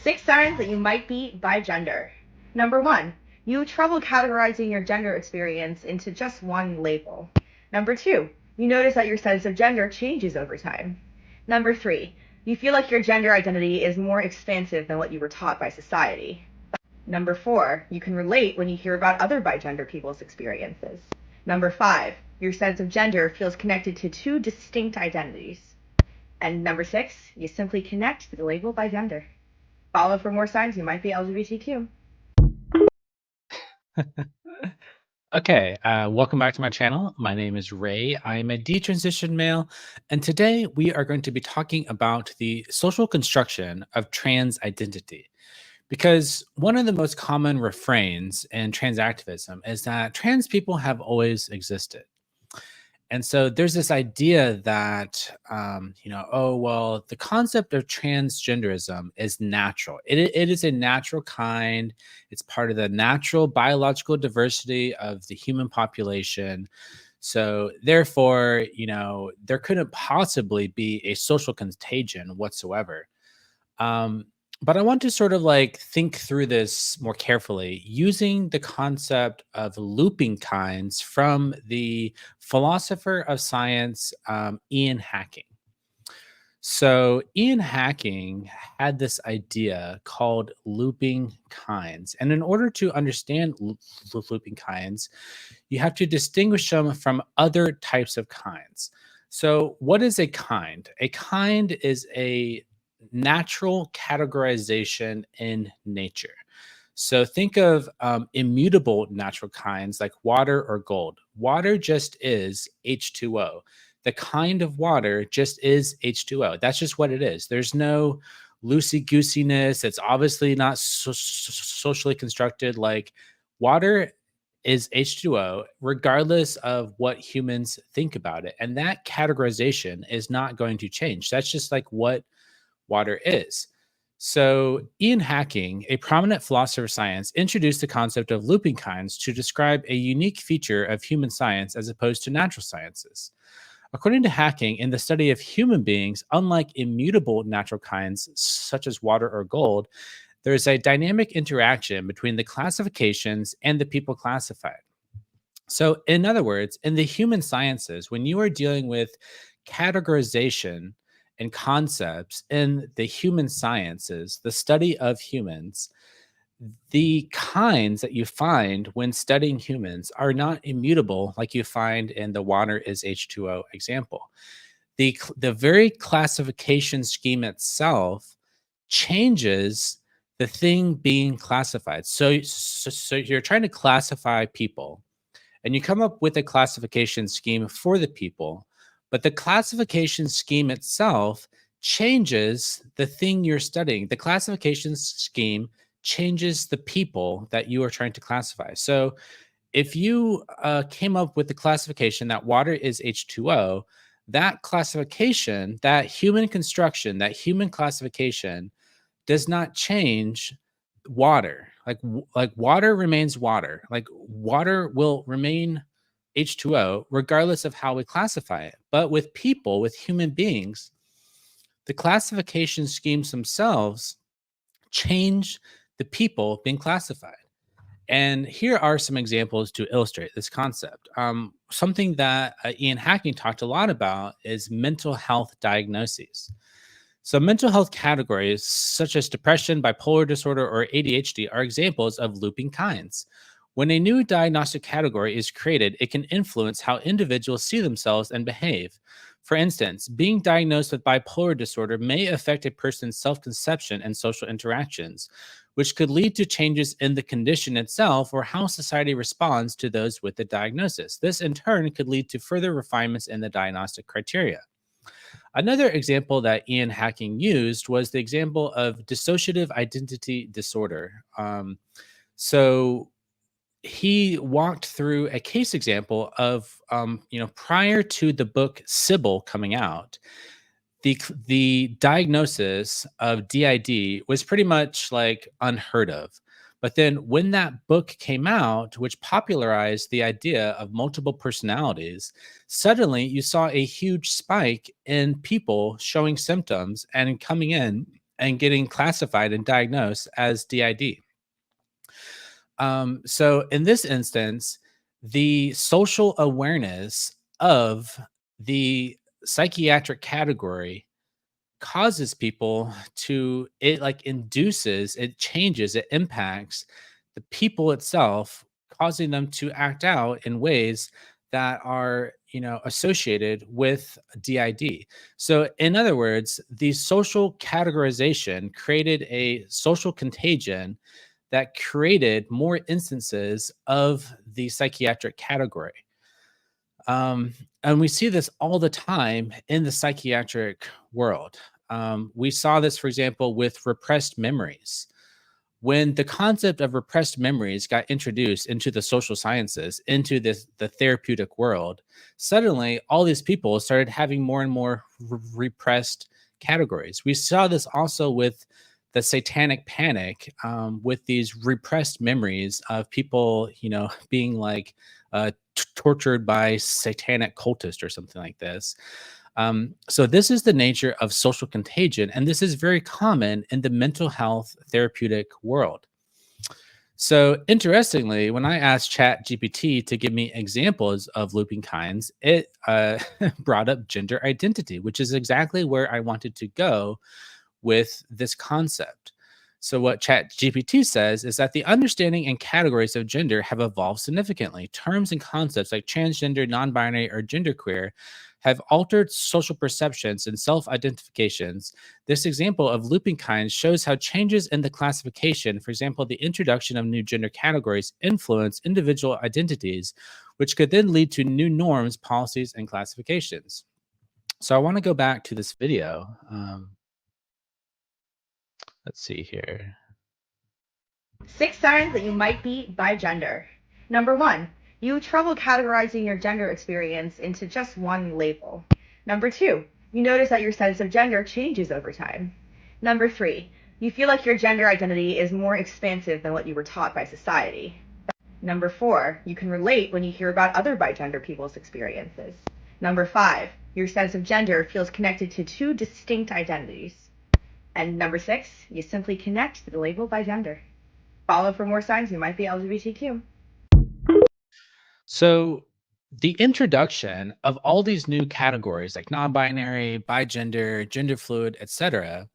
6 signs that you might be bigender. Number 1, you have trouble categorizing your gender experience into just one label. Number 2, you notice that your sense of gender changes over time. Number 3, you feel like your gender identity is more expansive than what you were taught by society. Number 4, you can relate when you hear about other bigender people's experiences. Number 5, your sense of gender feels connected to two distinct identities. And number 6, you simply connect to the label bigender. Follow for more signs you might be LGBTQ. Okay, welcome back to my channel. My name is Ray. I am a detransition male, and today we are going to be talking about the social construction of trans identity. Because one of the most common refrains in trans activism is that trans people have always existed. And so there's this idea that, oh, well, the concept of transgenderism is natural. It is a natural kind. It's part of the natural biological diversity of the human population. So therefore, there couldn't possibly be a social contagion whatsoever. Um, but I want to sort of like think through this more carefully using the concept of looping kinds from the philosopher of science, Ian Hacking. So, Ian Hacking had this idea called looping kinds. And in order to understand looping kinds, you have to distinguish them from other types of kinds. So, what is a kind? A kind is a natural categorization in nature. So, think of immutable natural kinds like water or gold. Water just is H2O. The kind of water just is H2O. That's just what it is. There's no loosey goosiness. It's obviously not socially constructed. Like water is H2O, regardless of what humans think about it. And that categorization is not going to change. That's just like what water is. So, Ian Hacking, a prominent philosopher of science, introduced the concept of looping kinds to describe a unique feature of human science as opposed to natural sciences. According to Hacking, in the study of human beings, unlike immutable natural kinds such as water or gold, there is a dynamic interaction between the classifications and the people classified. So, in other words, in the human sciences, when you are dealing with categorization and concepts in the human sciences, the study of humans, the kinds that you find when studying humans are not immutable like you find in the water is H2O example. The very classification scheme itself changes the thing being classified. So you're trying to classify people and you come up with a classification scheme for the people, but the classification scheme itself changes the thing you're studying. The classification scheme changes the people that you are trying to classify. So if you came up with the classification that water is H2O, that classification, that human construction, that human classification does not change water. Like water remains water. Like water will remain H2O regardless of how we classify it. But with people, with human beings, the classification schemes themselves change the people being classified. And here are some examples to illustrate this concept. Something that Ian Hacking talked a lot about is mental health diagnoses. So, mental health categories such as depression, bipolar disorder, or ADHD are examples of looping kinds. When a new diagnostic category is created, it can influence how individuals see themselves and behave. For instance, being diagnosed with bipolar disorder may affect a person's self conception and social interactions, which could lead to changes in the condition itself or how society responds to those with the diagnosis. This, in turn, could lead to further refinements in the diagnostic criteria. Another example that Ian Hacking used was the example of dissociative identity disorder. So he walked through a case example of, prior to the book Sybil coming out, the diagnosis of DID was pretty much like unheard of. But then when that book came out, which popularized the idea of multiple personalities, suddenly you saw a huge spike in people showing symptoms and coming in and getting classified and diagnosed as DID. So in this instance, the social awareness of the psychiatric category causes people to it like induces, it changes, it impacts the people itself, causing them to act out in ways that are, associated with DID. So in other words, the social categorization created a social contagion that created more instances of the psychiatric category. Um, and we see this all the time in the psychiatric world. We saw this, for example, with repressed memories. When the concept of repressed memories got introduced into the social sciences, into the therapeutic world, suddenly all these people started having more and more repressed categories. We saw this also with the satanic panic, with these repressed memories of people, being like tortured by satanic cultists or something like this. So this is the nature of social contagion, and this is very common in the mental health therapeutic world. So interestingly, when I asked Chat GPT to give me examples of looping kinds, it brought up gender identity, which is exactly where I wanted to go with this concept. So, what ChatGPT says is that the understanding and categories of gender have evolved significantly. Terms and concepts like transgender, non binary, or genderqueer have altered social perceptions and self identifications. This example of looping kinds shows how changes in the classification, for example, the introduction of new gender categories, influence individual identities, which could then lead to new norms, policies, and classifications. So, I want to go back to this video. Let's see here. 6 signs that you might be bi gender. Number 1, you have trouble categorizing your gender experience into just one label. Number 2, you notice that your sense of gender changes over time. Number 3, you feel like your gender identity is more expansive than what you were taught by society. Number 4, you can relate when you hear about other bi-gender people's experiences. Number 5, your sense of gender feels connected to two distinct identities. And number 6, you simply connect to the label by gender. Follow for more signs you might be LGBTQ. So, the introduction of all these new categories like non-binary, bigender, gender fluid, etc.,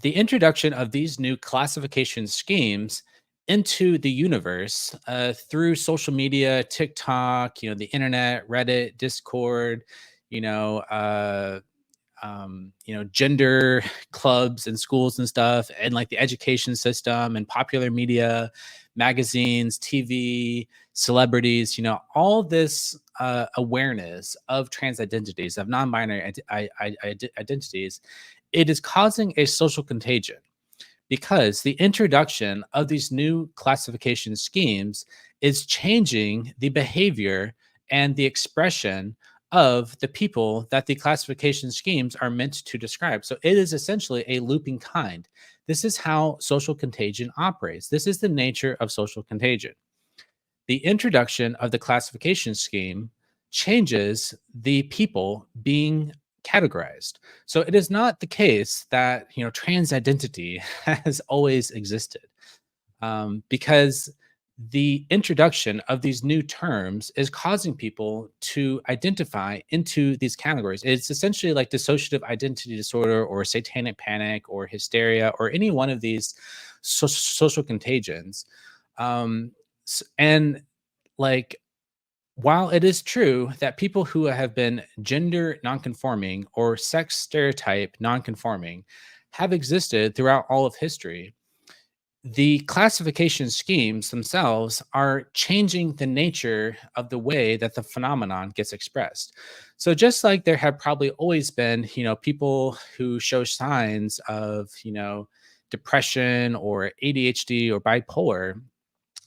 the introduction of these new classification schemes into the universe through social media, TikTok, the internet, Reddit, Discord, you know, uh, gender clubs and schools and stuff, and like the education system and popular media, magazines, TV, celebrities, all this awareness of trans identities, of non-binary identities, it is causing a social contagion because the introduction of these new classification schemes is changing the behavior and the expression of the people that the classification schemes are meant to describe. So it is essentially a looping kind. This is how social contagion operates. This is the nature of social contagion. The introduction of the classification scheme changes the people being categorized. So it is not the case that trans identity has always existed, because the introduction of these new terms is causing people to identify into these categories. It's essentially like dissociative identity disorder or satanic panic or hysteria or any one of these social contagions. And like, while it is true that people who have been gender nonconforming or sex stereotype nonconforming have existed throughout all of history, the classification schemes themselves are changing the nature of the way that the phenomenon gets expressed. So just like there have probably always been, people who show signs of, depression or ADHD or bipolar,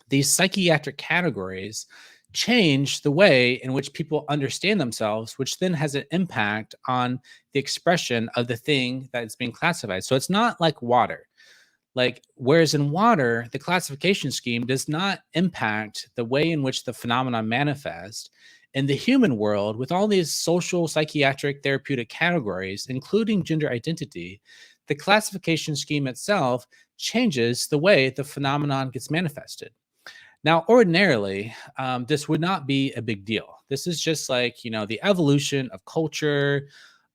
these psychiatric categories change the way in which people understand themselves, which then has an impact on the expression of the thing that is being classified. So it's not like water. Like, whereas in water, the classification scheme does not impact the way in which the phenomenon manifests. In the human world, with all these social, psychiatric, therapeutic categories, including gender identity, the classification scheme itself changes the way the phenomenon gets manifested. Now, ordinarily, this would not be a big deal. This is just like, the evolution of culture.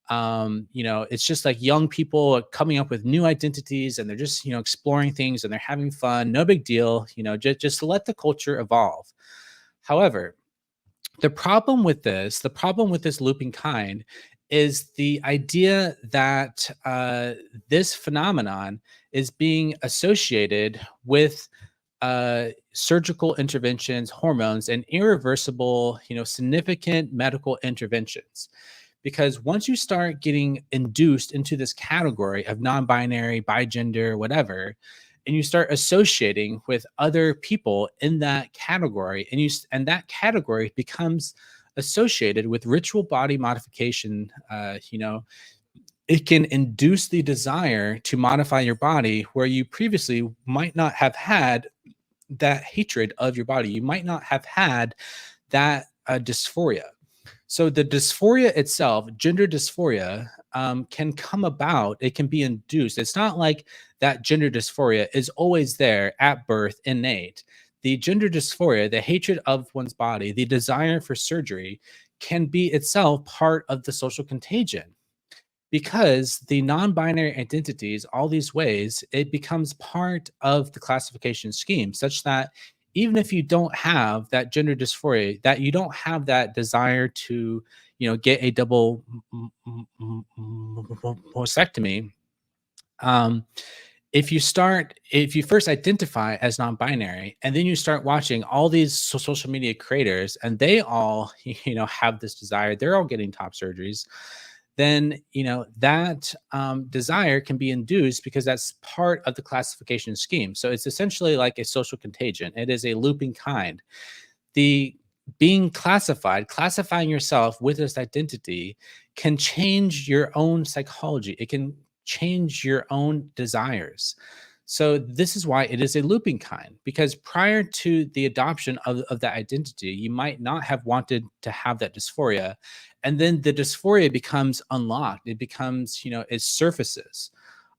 It's just like young people coming up with new identities, and they're just, exploring things, and they're having fun. No big deal, just to let the culture evolve. However, the problem with this looping kind is the idea that this phenomenon is being associated with surgical interventions, hormones, and irreversible, significant medical interventions. Because once you start getting induced into this category of non-binary, bigender, whatever, and you start associating with other people in that category, and that category becomes associated with ritual body modification, it can induce the desire to modify your body where you previously might not have had that hatred of your body. You might not have had that dysphoria. So the dysphoria itself, gender dysphoria, can come about. It can be induced. It's not like that gender dysphoria is always there at birth, innate. The gender dysphoria, the hatred of one's body, the desire for surgery, can be itself part of the social contagion, because the non-binary identities, all these ways, it becomes part of the classification scheme, such that even if you don't have that gender dysphoria, that you don't have that desire to, get a double mastectomy, um, if you first identify as non-binary, and then you start watching all these social media creators, and they all have this desire, they're all getting top surgeries, then that desire can be induced, because that's part of the classification scheme. So it's essentially like a social contagion. It is a looping kind. The being classifying yourself with this identity, can change your own psychology. It can change your own desires. So this is why it is a looping kind, because prior to the adoption of that identity, you might not have wanted to have that dysphoria. And then the dysphoria becomes unlocked. It becomes, it surfaces.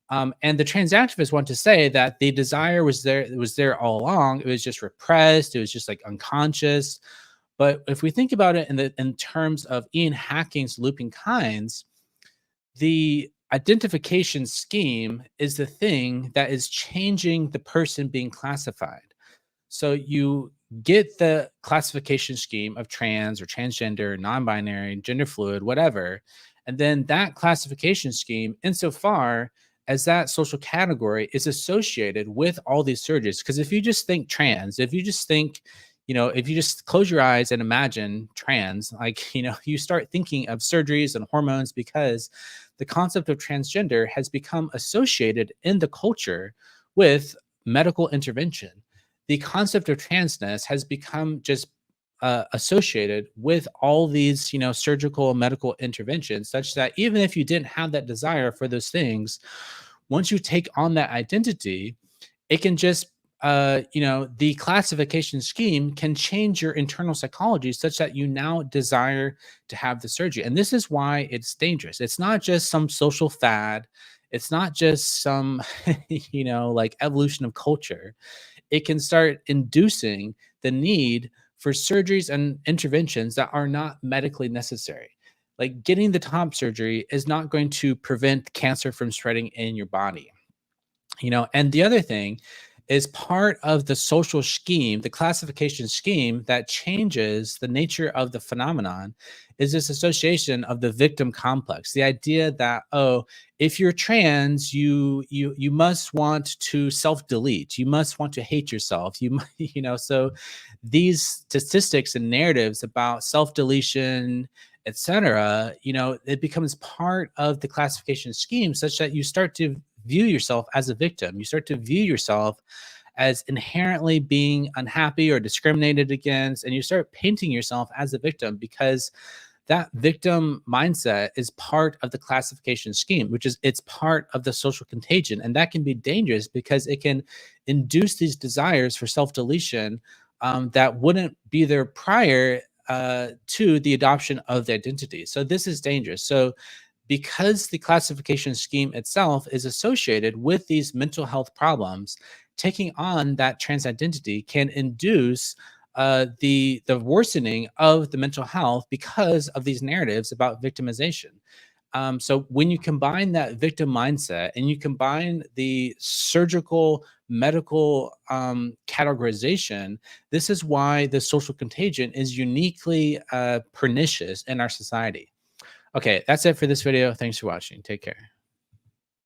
And the transactivists want to say that the desire was there, it was there all along. It was just repressed. It was just like unconscious. But if we think about it in terms of Ian Hacking's looping kinds, the identification scheme is the thing that is changing the person being classified. So you get the classification scheme of trans or transgender, non-binary, gender fluid, whatever. And then that classification scheme, insofar as that social category is associated with all these surgeries. Because if you just think trans, if you just think, if you just close your eyes and imagine trans, like, you start thinking of surgeries and hormones, because the concept of transgender has become associated in the culture with medical intervention. The concept of transness has become just associated with all these, surgical medical interventions, such that even if you didn't have that desire for those things, once you take on that identity, it can just, the classification scheme can change your internal psychology such that you now desire to have the surgery. And this is why it's dangerous. It's not just some social fad. It's not just some, like evolution of culture. It can start inducing the need for surgeries and interventions that are not medically necessary. Like getting the top surgery is not going to prevent cancer from spreading in your body. And the other thing is, part of the social scheme, the classification scheme that changes the nature of the phenomenon, is this association of the victim complex. The idea that, oh, if you're trans, you must want to self-delete, you must want to hate yourself, so these statistics and narratives about self-deletion, etc., it becomes part of the classification scheme, such that you start to view yourself as a victim. You start to view yourself as inherently being unhappy or discriminated against, and you start painting yourself as a victim, because that victim mindset is part of the classification scheme, which is, it's part of the social contagion. And that can be dangerous, because it can induce these desires for self-deletion that wouldn't be there prior to the adoption of the identity. So this is dangerous. So because the classification scheme itself is associated with these mental health problems, taking on that trans identity can induce the worsening of the mental health because of these narratives about victimization. So when you combine that victim mindset and you combine the surgical medical categorization, this is why the social contagion is uniquely pernicious in our society. Okay, that's it for this video. Thanks for watching. Take care.